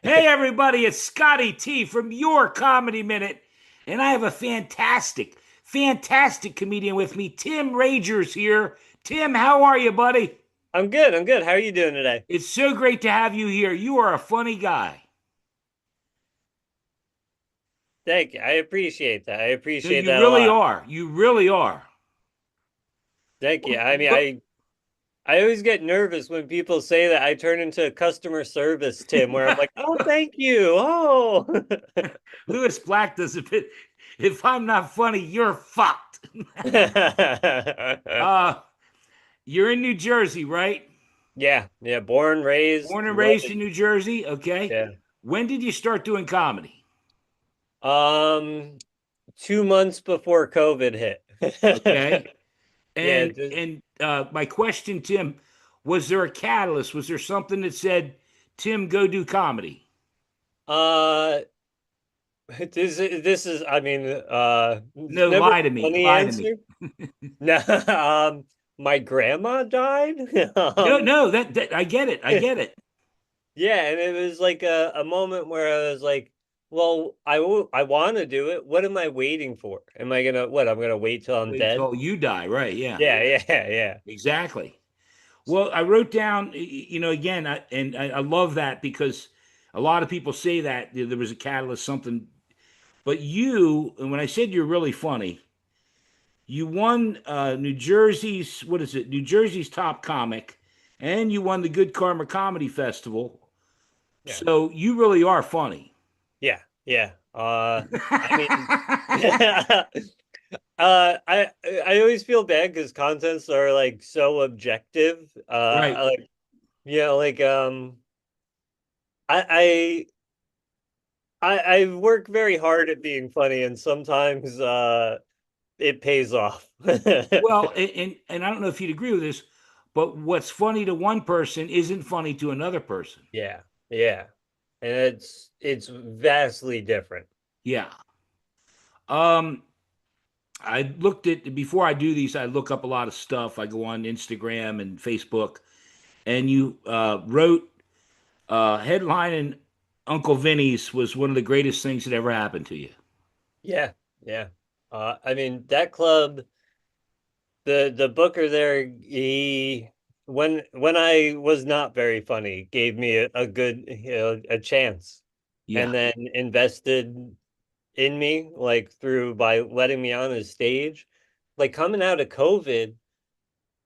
Hey, everybody, it's Scotty T from Your Comedy Minute, and I have a fantastic comedian with me. Tim Ragers here. Tim, how are you, buddy? I'm good. I'm good. How are you doing today? It's so great to have you here. You are a funny guy. Thank you. I appreciate that. I No, appreciate you that a really lot. are. You really are. Thank you. I mean, But I always get nervous when people say that I turn into a customer service, Tim, where I'm like, "Oh, thank you." Oh. Lewis Black does a bit. If I'm not funny, you're fucked. uh, you're in New Jersey, right? Yeah. Yeah. Born, raised, Born and love raised it. in New Jersey. Okay. Yeah. When did you start doing comedy? Um, 2 months before COVID hit. Okay. Yeah. And my question, Tim, was there a catalyst? Was there something that said, Tim, go do comedy? Uh, this is, I mean, it's No, never lie to a me. funny Lie to me. answer. No, my grandma died. No, no, that I get it. I get it. Yeah, and it was like a moment where I was like, well, I want to do it. What am I waiting for? Am I gonna what? I'm gonna wait till I'm Wait dead? till you die, right? Yeah, Yeah, yeah, yeah. exactly. Well, I wrote down, again, I love that because a lot of people say that there was a catalyst, something. But you, and when I said you're really funny, you won New Jersey's, what is it? New Jersey's top comic, and you won the Good Karma Comedy Festival. Yeah. So you really are funny. Yeah, yeah. I mean, I always feel bad because contents are like so objective. Right. Like like I I work very hard at being funny, and sometimes it pays off. Well, and I don't know if you'd agree with this, but what's funny to one person isn't funny to another person. Yeah, yeah, and it's vastly different. Yeah. Um, I looked at before I do these, I look up a lot of stuff. I go on Instagram and Facebook, and you wrote headline and Uncle Vinny's was one of the greatest things that ever happened to you. Yeah, yeah. I mean that club, the booker there, he when I was not very funny, gave me a good a chance, Yeah. and then invested in me like through by letting me on his stage, like coming out of COVID.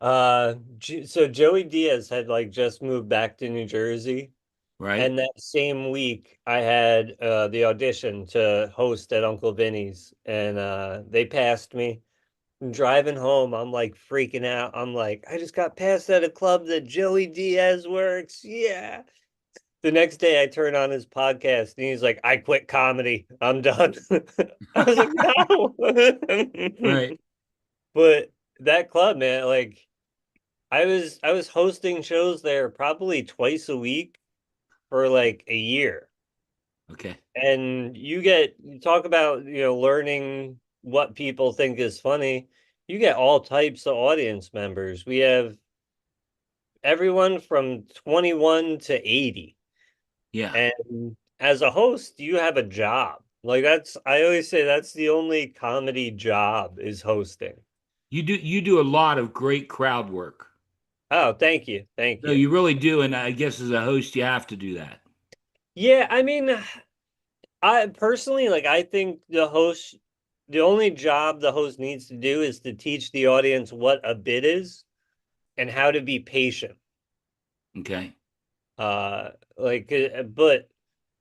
So Joey Diaz had like just moved back to New Jersey, Right. and that same week I had the audition to host at Uncle Vinny's, and they passed me. I'm driving home, I'm like freaking out. I'm like, I just got passed at a club that Joey Diaz works. Yeah. The next day I turn on his podcast and he's like, I quit comedy. I'm done. I was like, no. Right. But that club, man, like I was hosting shows there probably twice a week for like a year. Okay. And you talk about, learning what people think is funny. You get all types of audience members. We have everyone from 21 to 80. Yeah. And as a host, you have a job. Like I always say that's the only comedy job is hosting. You do a lot of great crowd work. Oh, thank you. Thank No, you. you really do, and I guess as a host, you have to do that. Yeah, I mean, I personally like I think the only job the host needs to do is to teach the audience what a bit is and how to be patient. Okay. But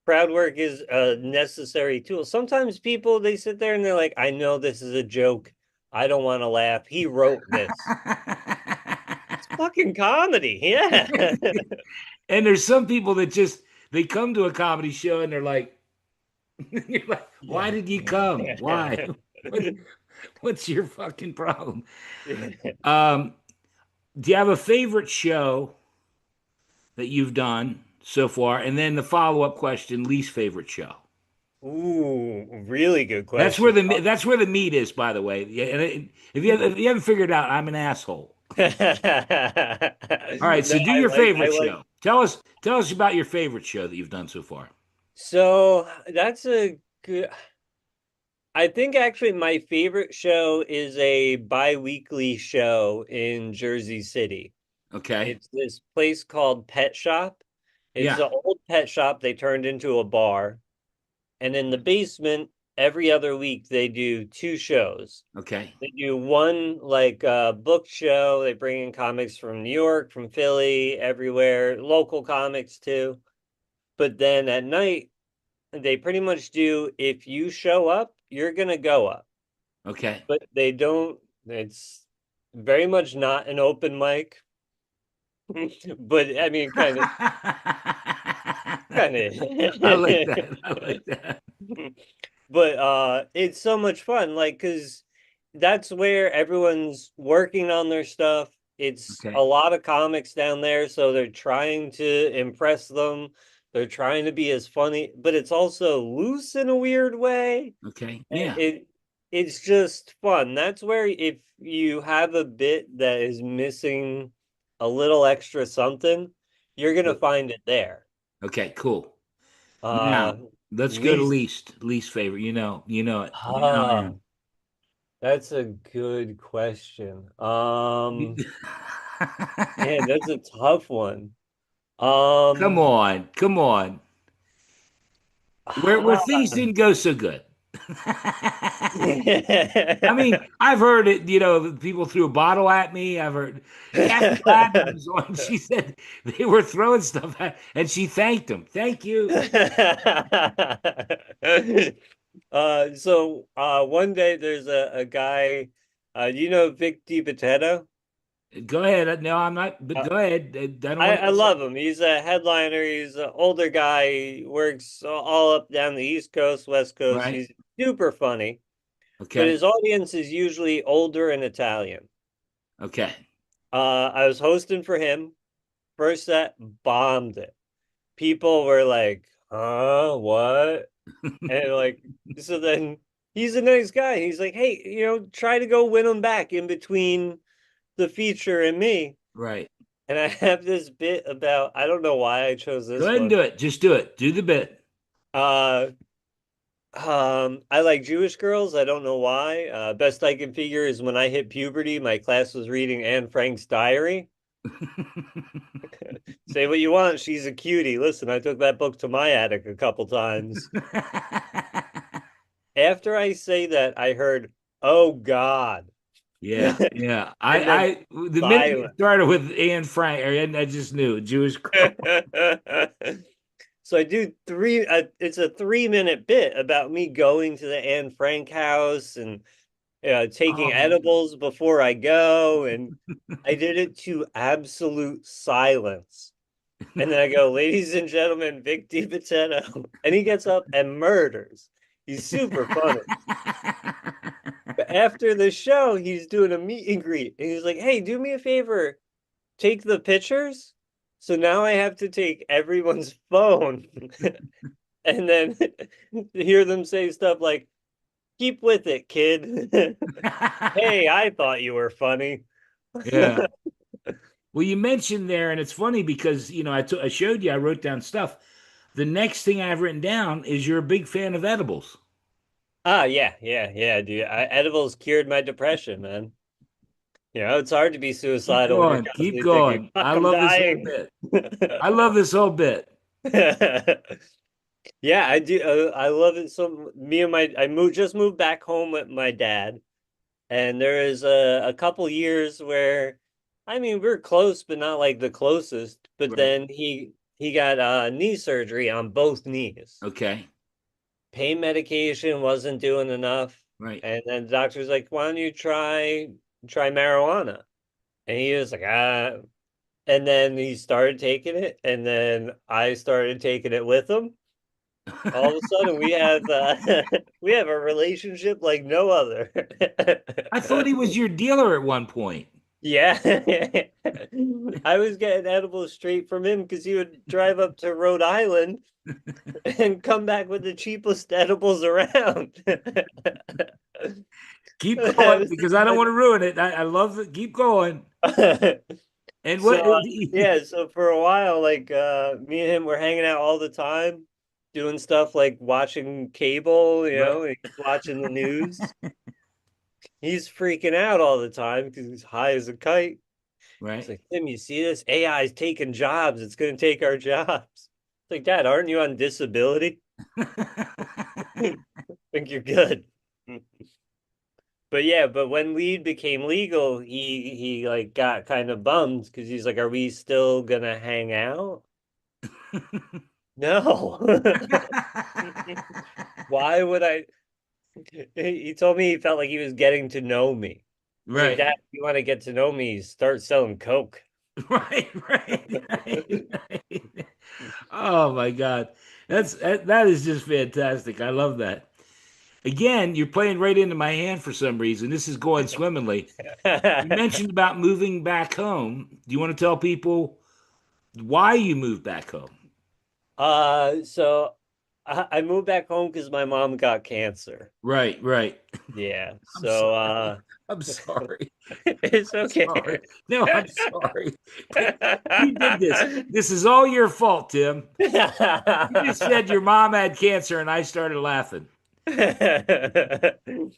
crowd work is a necessary tool. Sometimes people they sit there and they're like, I know this is a joke. I don't want to laugh. He wrote this. It's fucking comedy. Yeah. And there's some people that just they come to a comedy show and they're like, you're like, why Yeah. did you come? Why? What, what's your fucking problem? Um, do you have a favorite show that you've done so far? And then the follow-up question, least favorite show. Ooh, really good That's where question. the meat is, by the way. Yeah, and if you haven't figured it out, I'm an asshole. No, All right, so do your I favorite like show. Tell us about your favorite show that you've done so far. So that's a good. I think actually my favorite show is a bi-weekly show in Jersey City. Okay. It's this place called Pet Shop. It's Yeah. an old pet shop they turned into a bar. And in the basement, every other week they do two shows. Okay. They do one like book show. They bring in comics from New York, from Philly, everywhere, local comics too. But then at night, they pretty much do if you show up, you're gonna go up. Okay. But they don't, it's very much not an open mic. But I mean kind I like of that. I like that. but it's so much fun like cuz that's where everyone's working on their stuff. It's a Okay. lot of comics down there, so they're trying to impress them. They're trying to be as funny, but it's also loose in a weird way. Okay. Yeah. It it's just fun. That's where if you have a bit that is missing a little extra something, you're gonna find it there. Okay. Cool. Now Uh, let's go to least least favorite. You know it. You know I ah, that's a good question. am. Man, that's a tough one. Come Um, on. Come on. Where things didn't go so good. I mean, I've heard it, people threw a bottle at me. I've heard Kathy Ladman was on. She said they were throwing stuff at, and she thanked them. Thank you. One day there's a guy, do you know Vic DiPotetto? Go ahead. No, I'm not, but Uh, go ahead. I don't want I to. love him. He's a headliner. He's an older guy. He works all up down the East Coast, West Coast. Right. He's super funny, but Okay. his audience is usually older and Italian. Okay. I was hosting for him. First set, bombed it. People were like, huh, what? And like, so then he's a nice guy. He's like, hey, try to go win him back in between the feature and me. Right. And I have this bit about, I don't know why I chose Go this ahead and one. do it. Just do it. Do the bit. Uh, I like Jewish girls. I don't know why. Best I can figure is when I hit puberty, my class was reading Anne Frank's diary. Say what you want. She's a cutie. Listen, I took that book to my attic a couple times. After I say that, I heard, "Oh God," Yeah, yeah. and then The minute you silence. started with Anne Frank, I just knew Jewish girl. So I do three. It's a 3 minute bit about me going to the Anne Frank house and taking Oh, edibles before I go, and I did it to absolute silence. And then I go, ladies and gentlemen, Vic DiPotetto. And he gets up and murders. He's super funny. But after the show, he's doing a meet and greet. And he's like, hey, do me a favor, take the pictures. So now I have to take everyone's phone and then hear them say stuff like, keep with it, kid. Hey, I thought you were funny. Yeah. Well, you mentioned there, and it's funny because I showed you I wrote down stuff. The next thing I've written down is you're a big fan of edibles. Ah, yeah, yeah, yeah, dude. Edibles cured my depression, man. It's hard to be Keep suicidal when you're going, keep constantly thinking, going. fuck, I I'm love this whole dying. bit. I love this whole bit. Yeah, I do. I love it. So me and I just moved back home with my dad, and there is a couple years where, I mean, we're close, but not like the closest. But Right. then he got knee surgery on both knees. Okay. Pain medication wasn't doing enough, Right. and then the doctor's like, "Why don't you try marijuana?" And he was like, "Ah." And then he started taking it, and then I started taking it with him. All of a sudden, we have we have a relationship like no other. I thought he was your dealer at one point. Yeah, I was getting edibles straight from him because he would drive up to Rhode Island and come back with the cheapest edibles around. Keep I going was because I don't like, want to ruin it. I love it. Keep going. And So what? yeah, so for a while, like me and him were hanging out all the time, doing stuff like watching cable, Right. he's watching the news. He's freaking out all the time because he's high as a kite. It's Right. like, Tim, you see this? AI is taking jobs. It's going to take our jobs. It's like, Dad, aren't you on disability? I think you're good. But yeah, but when weed became legal, he like got kind of bummed because he's like, "Are we still gonna hang out?" No. Why would I? He told me he felt like he was getting to know me. He's like, Right. Dad, if you want to get to know me, start selling coke. Right. Right. Right. Oh my God. That is just fantastic. I love that. Again, you're playing right into my hand for some reason. This is going swimmingly. You mentioned about moving back home. Do you want to tell people why you moved back home? So I moved back home because my mom got cancer. Right, right. Yeah. I'm So sorry. I'm sorry. it's I'm okay. sorry. No, I'm sorry. You did this. This is all your fault, Tim. You just said your mom had cancer and I started laughing. Go ahead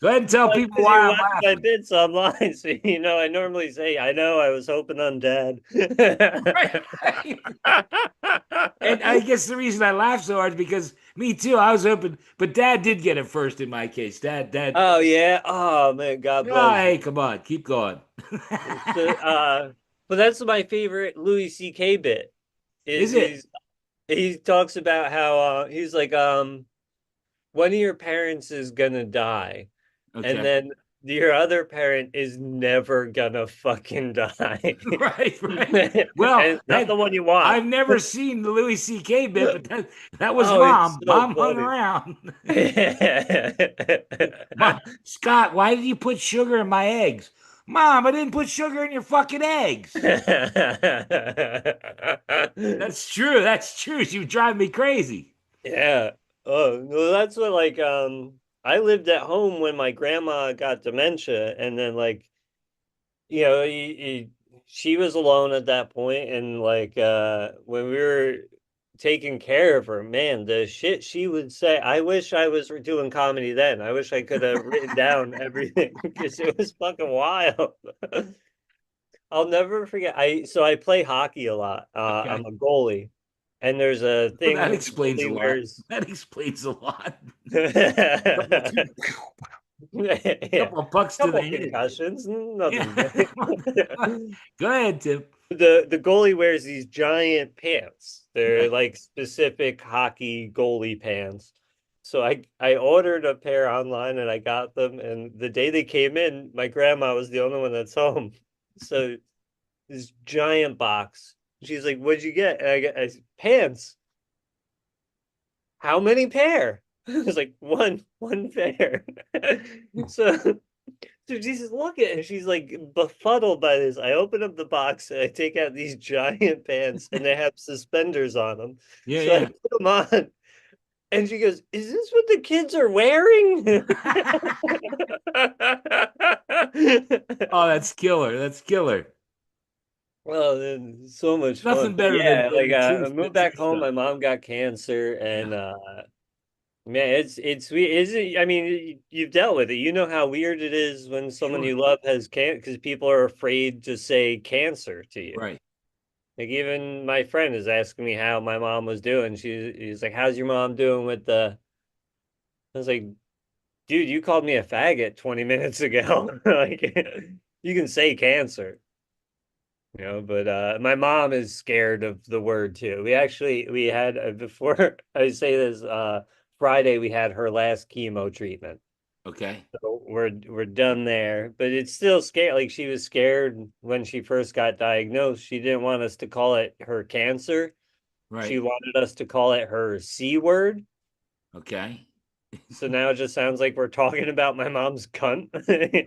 and tell Well, people because you why I'm watch my laughing. bits online, so I normally say, I know I was hoping on dad. Right, right. And I guess the reason I laugh so hard is because me too, I was hoping, but dad did get it first in my case. Dad. Oh yeah. Oh man, God Oh, bless. hey, come on, keep going. So, but that's my favorite Louis C.K. bit. Is Is it? he talks about how he's like one of your parents is gonna die, and Okay. then your other parent is never gonna fucking die. Right, right. And Well, it's not the one you want. I've never seen the Louis C.K. bit, but that was Oh, it's mom. so Mom hung funny. around. Mom, Scott, why did you put sugar in my eggs? Mom, I didn't put sugar in your fucking eggs. That's true. That's true. She would drive me crazy. Yeah. Oh, no, that's what I lived at home when my grandma got dementia, and then she was alone at that point, and when we were taking care of her, man, the shit she would say. I wish I was doing comedy then. I wish I could have written down everything because it was fucking wild. I'll never forget. I play hockey a lot. Okay. I'm a goalie, and there's a Well, thing that where explains a goalie lot. wears. That explains a lot. Couple, Yeah, couple of pucks to the couple head. concussions, Yeah. nothing big. Go ahead, Tim. The goalie wears these giant pants. They're Right. like specific hockey goalie pants. So I ordered a pair online and I got them. And the day they came in, my grandma was the only one that's home. So this giant box. She's like, "What'd you get?" And I said, pants. How many pair? I was like, one pair. So Jesus, look at it. She's like befuddled by this. I open up the box and I take out these giant pants and they have suspenders on them. Yeah, So I yeah. put them on and she goes, "Is this what the kids are wearing?" Oh, that's killer. That's killer. Oh, then so much fun. Nothing But better yeah, than I the moved true back home. stuff. My mom got cancer and Yeah. man, it's sweet. Is it? I mean, you've dealt with it. You know how weird it is when someone Sure. you love has cancer because people are afraid to say cancer to you. Right. Like even my friend is asking me how my mom was doing. He's like, "How's your mom doing with the?" I was like, "Dude, you called me a faggot 20 minutes ago. Like, you can say cancer, But my mom is scared of the word too. We had before I say this Friday we had her last chemo treatment. Okay. So we're done there, but it's still scary. Like she was scared when she first got diagnosed. She didn't want us to call it her cancer. She Right. wanted us to call it her C word. Okay. So now it just sounds like we're talking about my mom's cunt.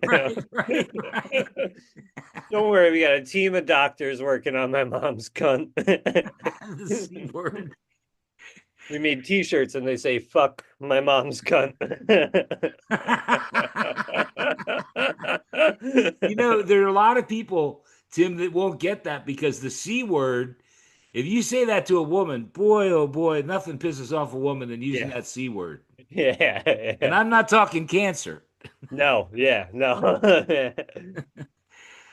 Right. Right. Right. Don't worry, we got a team of doctors working on my mom's cunt. The C word. We made t-shirts and they say fuck my mom's cunt. There are a lot of people, Tim, that won't get that because the C word If you say that to a woman, boy, oh boy, nothing pisses off a woman than using Yeah. that C word. Yeah. And Yeah. I'm not talking cancer. No, yeah, no.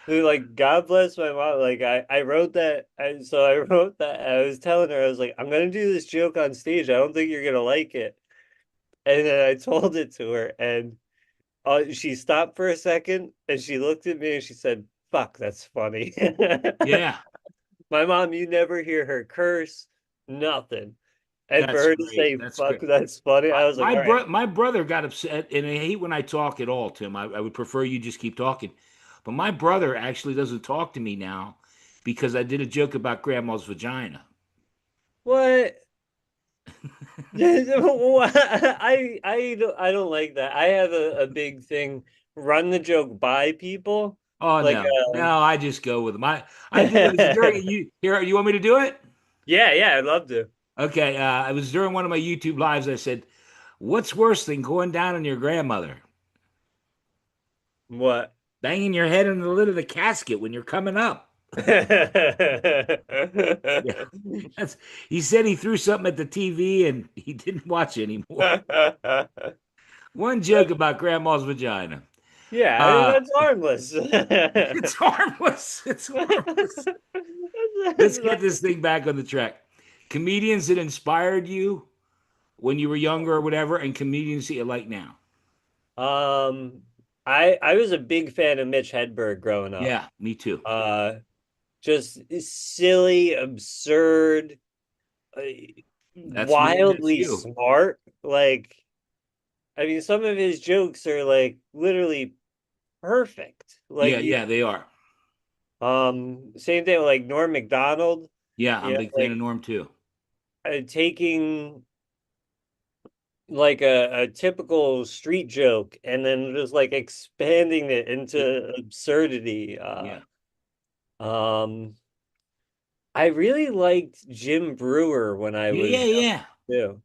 Dude, like God bless my mom. Like I wrote that. I wrote that. I was telling her, I was like, I'm gonna do this joke on stage. I don't think you're gonna like it. And then I told it to her, and she stopped for a second, and she looked at me and she said, "Fuck, that's funny." Yeah, My mom, you never hear her curse, nothing. And for that's her to great. say, That's "Fuck, great. that's funny," I was like, "All right." My brother got upset, and I hate when I talk at all, Tim. I would prefer you just keep talking. But my brother actually doesn't talk to me now because I did a joke about grandma's vagina. What? I don't like that. I have a big thing. Run the joke by people. Oh Like no, no, I just go with them. I did it was during you here. You want me to do it? yeah, yeah, I'd love to. Okay, it was during one of my YouTube lives. I said, "What's worse than going down on your grandmother? What? Banging your head on the lid of the casket when you're coming up." Yeah, that's. He said he threw something at the TV and he didn't watch anymore. One joke about grandma's vagina. Yeah, I mean, Uh, that's harmless. it's harmless. It's harmless. That's Let's get this thing back on the track. Comedians that inspired you when you were younger or whatever, and comedians that you like now. Um, I was a big fan of Mitch Hedberg growing up. Yeah, me too. Uh, just silly, absurd, uh, That's me. That's wildly you. smart. Like, I mean, some of his jokes are like literally perfect. Like Yeah, you, yeah, they are. same thing with like Norm Macdonald. Yeah, I'm You a know, big fan of like Norm too. taking like a typical street joke and then just like expanding it Yep. into absurdity. Yeah. Um, I really liked Jim Brewer when I Yeah, was yeah, young yeah. too.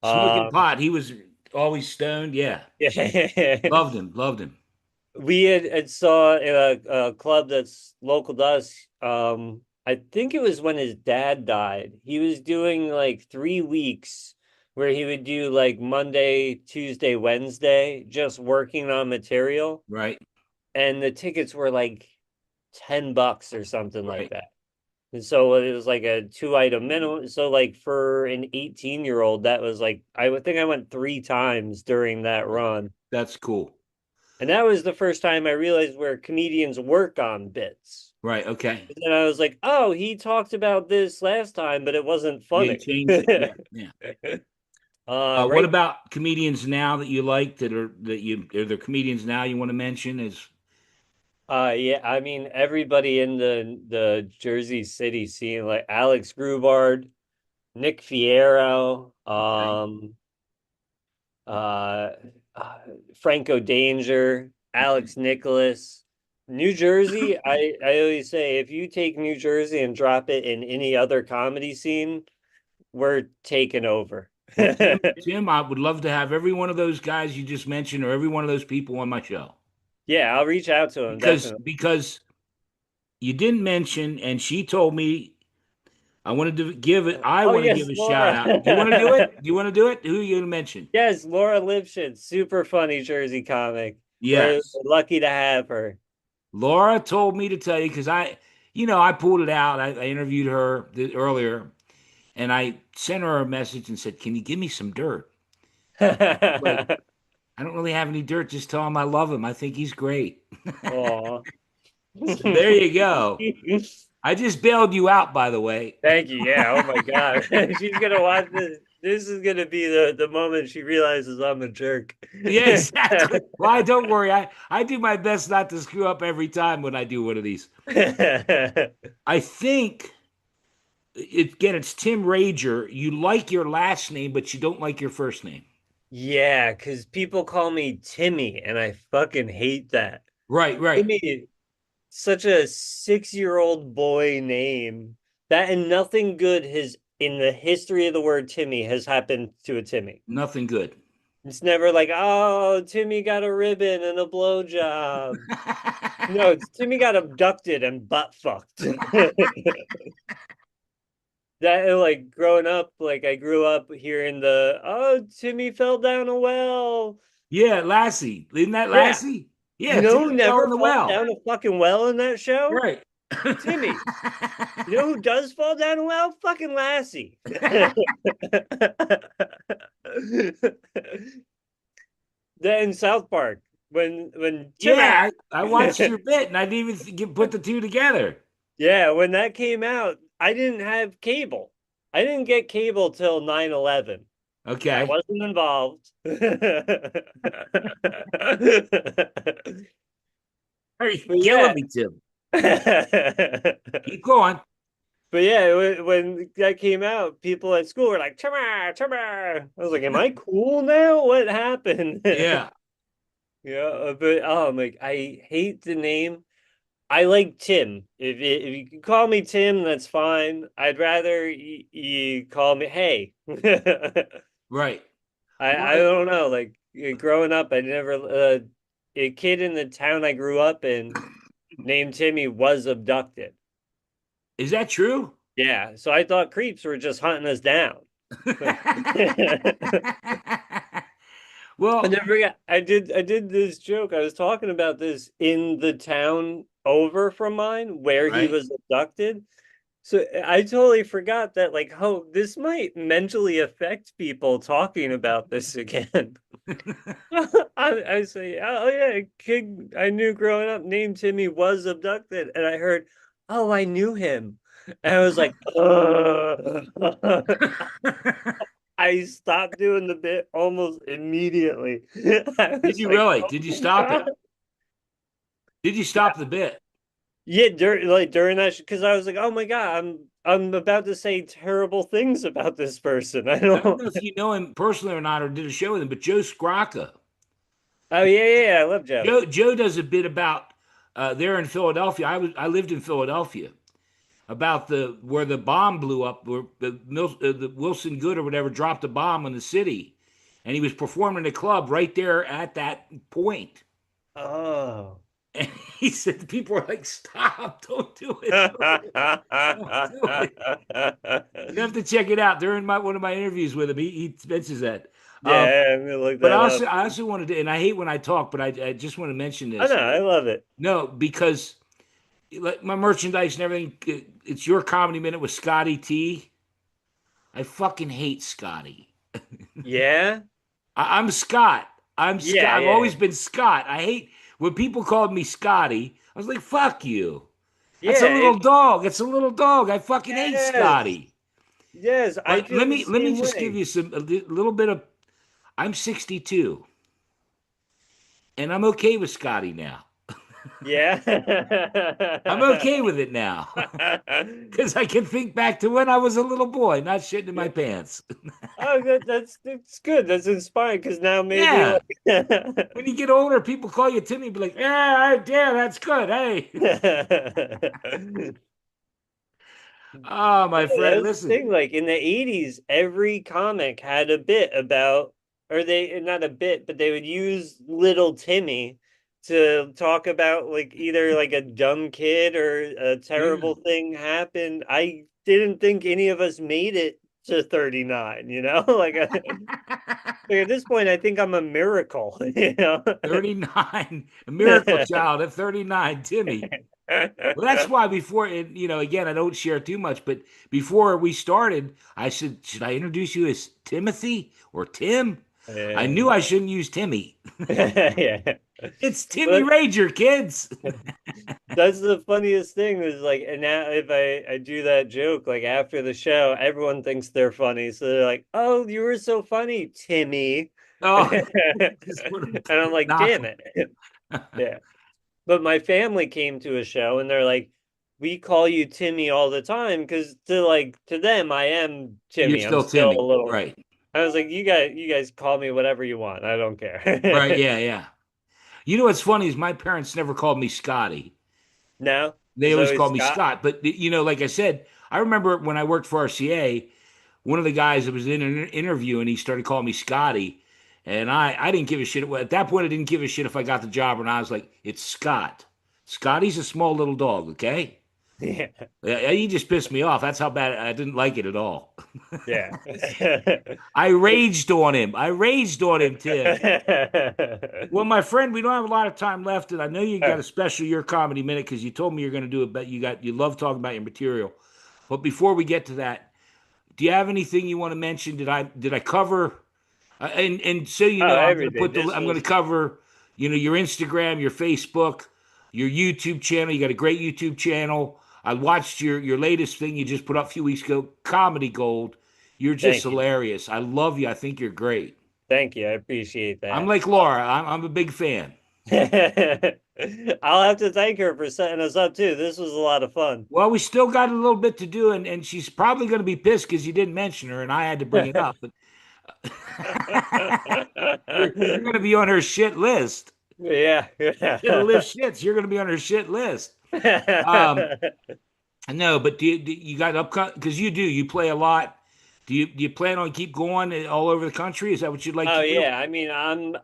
Smoking Um, pot. He was always stoned. Yeah. yeah. Loved him. Loved him. We had saw in a club that's local to us. I think it was when his dad died. He was doing like 3 weeks where he would do like Monday, Tuesday, Wednesday, just working on material. Right. And the tickets were like $10 or something like Right. that. And so it was like a 2 item minimum. So like for an 18-year-old, that was like I would think I went 3 times during that run. That's cool. And that was the first time I realized where comedians work on bits. Right. Okay. And then I was like, oh, he talked about this last time, but it wasn't Yeah, he funny. changed it. Yeah. Yeah. What Right. about comedians now that you like are there comedians now you want to mention? Is Yeah, I mean everybody in the Jersey City scene, like Alex Grubard, Nick Fierro, okay. uh, uh, Franco Danger, Okay. Alex Nicholas. New Jersey, I always say if you take New Jersey and drop it in any other comedy scene, we're taking over. Well, Tim, I would love to have every one of those guys you just mentioned or every one of those people on my show Yeah, I'll reach out to him definitely. because you didn't mention, and she told me I wanted to give it. I Oh want to give yes, a shout Laura. out. Do you want to do it? Do you want to do it? Who are you going to mention? Yes, Laura Lipschitz, super funny Jersey comic. We're Yes, lucky to have her. Laura told me to tell you because I pulled it out. I interviewed her earlier, and I sent her a message and said, "Can you give me some dirt?" Like, I don't really have any dirt. Just tell him I love him. I think he's great. Aw. So there you go. I just bailed you out, by the way. Thank you. Yeah. Oh my God. She's gonna watch this. This is gonna be the moment she realizes I'm a jerk. Yeah, exactly. Well, don't worry. I do my best not to screw up every time when I do one of these. I think again, it's Tim Rager. You like your last name, but you don't like your first name. Yeah, because people call me Timmy, and I fucking hate that. Right, right. Timmy, such a 6-year-old boy name. That and nothing good has in the history of the word Timmy has happened to a Timmy. Nothing good. It's never like, oh, Timmy got a ribbon and a blowjob. No, it's Timmy got abducted and butt fucked. that like growing up, like I grew up hearing the oh Timmy fell down a well. Yeah, Lassie. Isn't that Yeah. Lassie? You Yeah, know who Timmy fell in never the falls well. down a fucking well in that show? Right. Timmy. You know who does fall down a well? Fucking Lassie. Then in South Park, when Timmy, Yeah, I watched your bit and I didn't even put the two together. yeah, when that came out, I didn't have cable. I didn't get cable till 9/11. I Okay. wasn't involved. Are you But killing yeah. me, Tim? But Keep going. yeah, when that came out, people at school were like, Timmer, Timmer. I was like, am I cool now? What happened? Yeah. Yeah, but like I hate the name. I like Tim. If you can call me Tim, that's fine. I'd rather you call me Hey. Right. I Well, don't know. Like growing up, I never a kid in the town I grew up in named Timmy was abducted. is that true? Yeah, so I thought creeps were just hunting us down. I Well, never forgot. I did this joke. I was talking about this in the town over from mine where he right. was abducted. So I totally forgot that like, oh, this might mentally affect people talking about this again. I say, oh yeah, a kid I knew growing up named Timmy was abducted, and I heard, oh, I knew him, and I was like, I stopped doing the bit almost immediately. I Did was you like, really? oh Did you my stop it? God. Did you stop the bit? Yeah, during that, because I was like, oh my God, I'm about to say terrible things about this person. I I don't don't. know if you know him personally or not, or did a show with him, but Joe Scrocca. Oh yeah, I love Joe. Joe does a bit about there in Philadelphia. I lived in Philadelphia about the where the bomb blew up, where the Wilson Good or whatever dropped a bomb in the city, and he was performing in a club right there at that point. Oh. And he said, people were like, "Stop! Don't do it! Don't do it!" You have to check it out. During one of my interviews with him, he mentions that. Um, Yeah, I'm gonna look but that up. I also wanted to, and I hate when I talk, but I just want to mention I know, this. I love it. No, because like my merchandise and everything, it's your comedy minute with Scotty T. I fucking hate Scotty. Yeah, I'm Scott. I'm Scott. yeah, I've yeah, always been Scott. I hate when people called me Scotty. I was like, fuck you. That's a yeah. little dog. It's a little dog. I fucking hate Yes, Scotty. yes. I But feel the let me same just give way. you little bit of. I'm 62, and I'm okay with Scotty now. Yeah. I'm okay with it now because I can think back to when I was a little boy, not shitting in my Yeah. pants. Oh, that's good. That's inspiring because now maybe Yeah. like When you get older, people call you Timmy, be like, yeah, that's good. Hey. Oh, my friend, That's the listen. thing. Like in the 80s, every comic had a bit about, or they not a bit, but they would use little Timmy to talk about like either like a dumb kid or a Yeah. terrible thing happened. I didn't think any of us made it to 39, you know? Like at this point, I think I'm a miracle, you know? 39, a miracle child at 39, Timmy. Well, that's why before, again, I don't share too much, but before we started, I said, should I introduce you as Timothy or Tim? I Yeah. knew I shouldn't use Timmy. Yeah. It's Timmy But Rager, kids. that's the funniest thing is like, and now if I do that joke, like after the show, everyone thinks they're funny. So they're like, oh, you were so funny, Timmy. Oh, just put And him, I'm like, knock damn him. it. Yeah. But my family came to a show and they're like, we call you Timmy all the time because to them, I am You're Timmy. I'm still still a Timmy. little. Right. I was like, you guys call me whatever you want. I don't Right. care. Yeah. Yeah. You know what's funny is my parents never called me Scotty. No, They it's always always called me Scott. Scott. But, like I said, I remember when I worked for RCA, one of the guys that was in an interview and he started calling me Scotty. And I didn't give a shit. At that point, I didn't give a shit if I got the job or not. I was like, it's Scott. Scotty's a small little dog, okay? Yeah. Yeah, you just pissed me off. That's how bad I didn't like it at all. Yeah. I raged on him. I raged on him, Tim. Well, my friend, we don't have a lot of time left, and I know you got a special Your Comedy Minute because you told me you're going to do it, but you love talking about your material. But before we get to that, do you have anything you want to mention? Did I cover? And so you Oh, know, I'm going to everything. put the This I'm going to was cover, your Instagram, your Facebook, your YouTube channel. You got a great YouTube channel. I watched your latest thing you just put up a few weeks ago, Comedy Gold. You're just Thank you. hilarious. I love you. I think you're great. Thank you. I appreciate I'm that. like Laura. I'm a big fan. I'll have to thank her for setting us up too. This was a lot of fun. Well, we still got a little bit to do, and she's probably going to be pissed because you didn't mention her, and I had to bring it up. But you're going to be on her shit list. Yeah. Shit will lift shits. You're going to be on her shit list. Um, no, but do you got up because you play a lot. Do you plan on keep going all over the country? Is that what you'd like Oh to do? yeah. I mean, I'm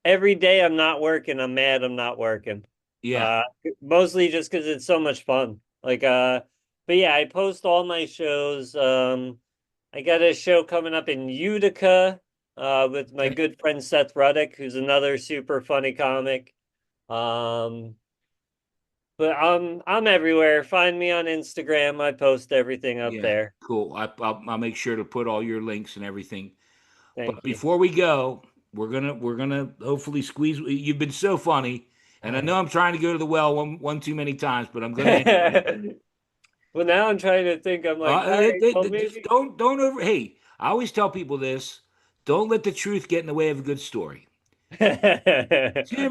every day I'm not working, I'm mad I'm not working. Yeah. Uh Mostly just because it's so much fun. But yeah, I post all my shows. I got a show coming up in Utica with my Okay. good friend Seth Ruddick, who's another super funny comic. Um but I'm everywhere. Find me on Instagram. I post everything up Yeah. there. Cool. I'll make sure to put all your links and everything. But Thank you. before we go, we're gonna hopefully squeeze. You've been so funny, and I know I'm trying to go to the well one too many times, but I'm gonna anyway. Well, now I'm trying to think. I'm like, all right, well, Just maybe. don't over. Hey, I always tell people this: don't let the truth get in the way of a good story. Tim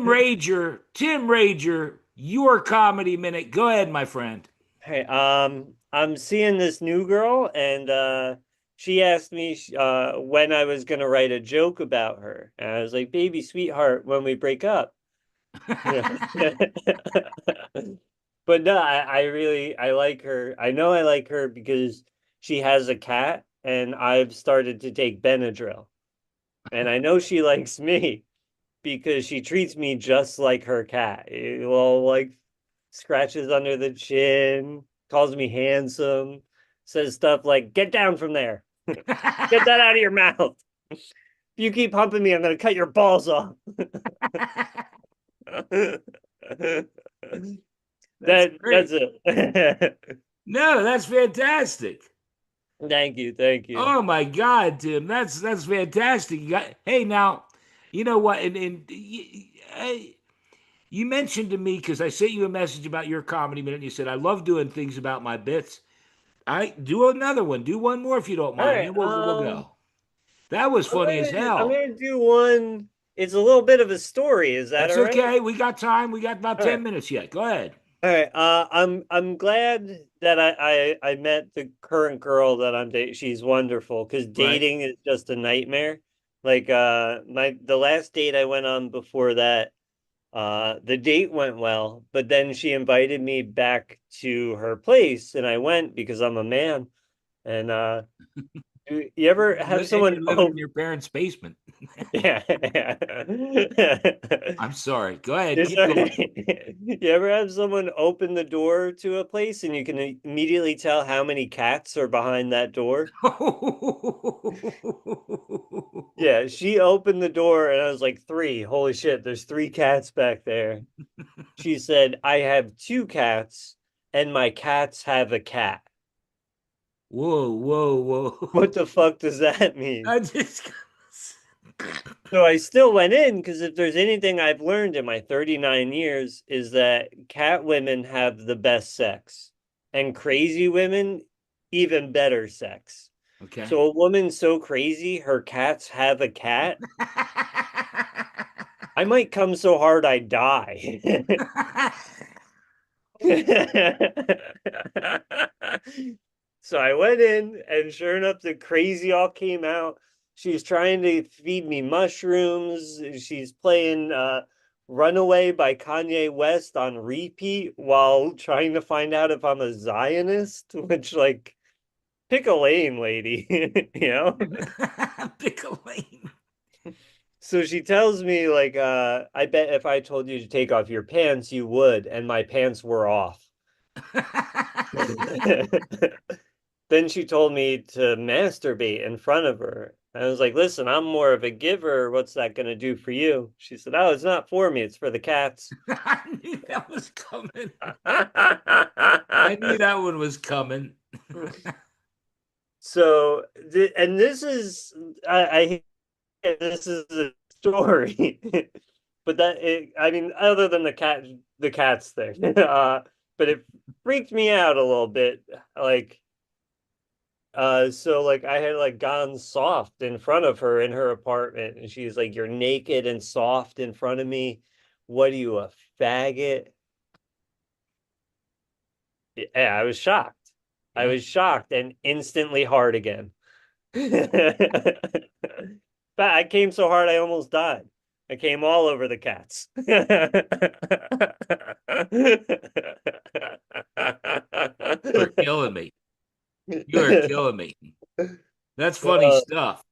Rager, your comedy minute. Go ahead, my friend. Hey, I'm seeing this new girl, and she asked me when I was gonna write a joke about her, and I was like, "Baby, sweetheart, when we break up." But no, I really I like her. I know I like her because she has a cat, and I've started to take Benadryl, and I know she likes me because she treats me just like her cat. Well, like scratches under the chin, calls me handsome, says stuff like, "Get down from there. Get that out of your mouth. If you keep humping me, I'm gonna cut your balls off." That's That's great. it. No, that's fantastic. Thank you, thank you. Oh my God, Tim, that's fantastic. Hey, now, you know what? You mentioned to me because I sent you a message about your comedy minute. And you said I love doing things about my bits. I do another one. Do one more if you don't All mind. right, Then we'll go. That was funny as I'm hell. gonna do one. It's a little bit of a story. Is that That's all right? okay. We got time. We got about All right. 10 minutes yet. Go ahead. All right. I'm glad that I met the current girl that I'm dating. She's wonderful because Right. dating is just a nightmare. Like the last date I went on before that, the date went well, but then she invited me back to her place and I went because I'm a man. And you ever have And someone you're living in oh your parents' basement. yeah. I'm sorry. Go ahead. It's Keep going. you ever have someone open the door to a place and you can immediately tell how many cats are behind that door? Yeah, she opened the door and I was like, three. Holy shit, there's three cats back there. She said, I have two cats and my cats have a cat. Whoa, whoa, What whoa. the fuck does that mean? I just So I still went in because if there's anything I've learned in my 39 years is that cat women have the best sex and crazy women even better sex. okay. So a woman so crazy, her cats have a cat. I might come so hard I die. So I went in, and sure enough, the crazy all came out. She's trying to feed me mushrooms. She's playing Runaway by Kanye West on repeat while trying to find out if I'm a Zionist, which, like, pick a lane, lady, you know? Pick a lane. So she tells me, I bet if I told you to take off your pants, you would, and my pants were off. Then she told me to masturbate in front of her. I was like, listen, I'm more of a giver. What's that going to do for you? She said, oh, it's not for me. It's for the cats. I knew that was coming. I knew that one was coming. So, and this is, this is a story, but I mean, other than the cats thing, but it freaked me out a little bit. Like, so like I had like gone soft in front of her in her apartment, and she's like, "You're naked and soft in front of me. What are you, a faggot?" Yeah, I was shocked. I Yeah. was shocked and instantly hard again. But I came so hard I almost died. I came all over the cats. You are killing me. You are killing me. That's funny Uh, stuff.